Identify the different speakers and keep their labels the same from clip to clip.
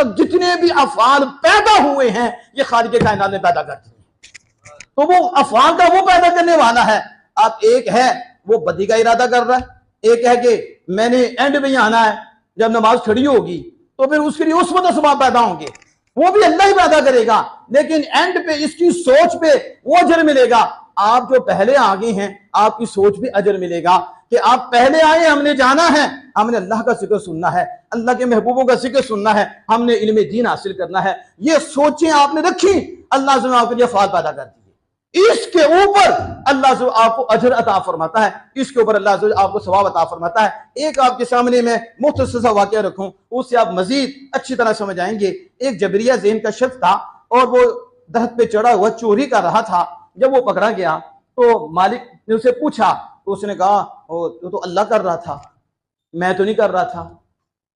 Speaker 1: तक जितने भी अफआल पैदा हुए हैं ये खालिक कायनात ने पैदा कर दिए। तो वो अफआल का वो पैदा करने वाला है। अब एक है वो बदी का इरादा कर रहा है, एक है कि मैंने एंड में आना है, जब नमाज खड़ी होगी तो फिर उसके लिए उस वक्त असबाब पैदा होंगे, वो भी अल्लाह ही पैदा करेगा, लेकिन एंड पे इसकी सोच पे वो अजर मिलेगा। आप जो पहले आगे हैं आपकी सोच पे अजर मिलेगा कि आप पहले आए, हमने जाना है, हमने अल्लाह का जिक्र सुनना है, अल्लाह के महबूबों का जिक्र सुनना है, हमने इल्म दीन हासिल करना है। ये सोचें आपने रखी, अल्लाह से आपके लिए फाल पैदा कर दिए। इसके ऊपर अल्लाह से आपको अजर अता फरमाता है, इसके ऊपर अल्लाह से आपको सवाब अता फरमाता है। एक आपके सामने मैं मुख्तसर सा वाक़या रखूं, उससे आप मजीद अच्छी तरह समझ आएंगे। एक जबरिया ज़हन का शख्स था और वो दरख्त पे चढ़ा हुआ चोरी कर रहा था। जब वो पकड़ा गया तो मालिक ने उसे पूछा, तो उसने कहा तो अल्लाह कर रहा था, मैं तो नहीं कर रहा था,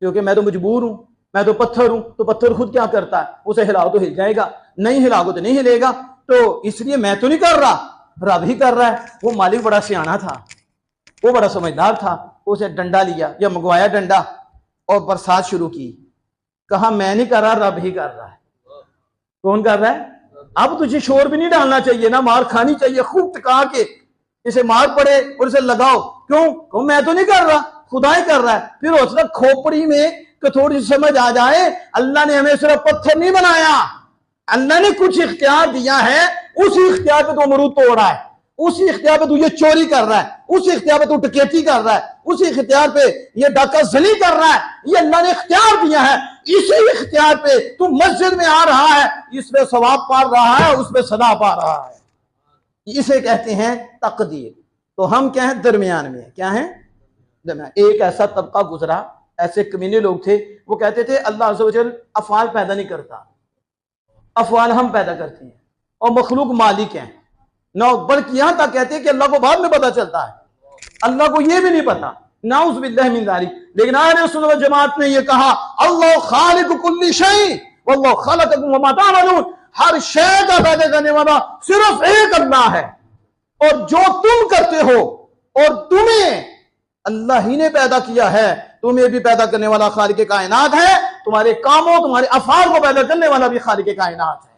Speaker 1: क्योंकि मैं तो मजबूर हूं, मैं तो पत्थर हूं, तो पत्थर खुद क्या करता है, उसे हिलाओ तो हिल जाएगा, नहीं हिलाओ तो नहीं हिलेगा, तो इसलिए मैं तो नहीं कर रहा, रब ही कर रहा है। वो मालिक बड़ा सियाना था, वो बड़ा समझदार था, उसे डंडा लिया या मंगवाया डंडा और बरसात शुरू की। कहा मैं नहीं कर रहा, रब ही कर रहा है। कौन कर रहा है? अब तुझे शोर भी नहीं डालना चाहिए ना, मार खानी चाहिए, खूब टिका के इसे मार पड़े और इसे लगाओ। क्यों? मैं तो नहीं कर रहा, खुदा ही कर रहा है। फिर हो सकता खोपड़ी में तो थोड़ी सी समझ आ जाए, अल्लाह ने हमें सिर्फ पत्थर नहीं बनाया, अल्लाह ने कुछ इख्तियार दिया है, उसी इख्तियार पे तो अमरूद तोड़ रहा है, उसी इख्तियार पे तू ये चोरी कर रहा है, उसी इख्तियार पे तू डकैती कर रहा है, उसी इख्तियार पे ये डाका जली कर रहा है। ये अल्लाह ने इख्तियार दिया है, इसी इख्तियार पे तू मस्जिद में आ रहा है, इसमें सवाब पा रहा है, उसमें सदा पा रहा है। इसे कहते हैं तकदीर। तो हम क्या है? दरमियान में। क्या है? दरमियान। एक ऐसा तबका गुजरा, ऐसे कमीने लोग थे, वो कहते थे अल्लाह अज़्ज़ व जल अफ़आल पैदा नहीं करता, अफ़आल हम पैदा करते हैं और मखलूक मालिक हैं। ना बल्कि यहां तक कहते हैं कि अल्लाह को बाद में पता चलता है, अल्लाह को यह भी नहीं पता, नाउज़ बिल्लाहि मिन ज़ालिक। लेकिन अहले सुन्नत वल जमात ने यह कहा अल्लाह खालिकु कुल्ली शै वल्लाहु खलक़कुम वमा तामलून। हर शय का पैदा करने वाला सिर्फ एक अल्लाह है, और जो तुम करते हो और तुम्हें अल्लाह ही ने पैदा किया है, तुम्हें भी पैदा करने वाला खालिक कायनात है, तुम्हारे कामों तुम्हारे अफ़आल को पैदा करने वाला भी खालिक कायनात है।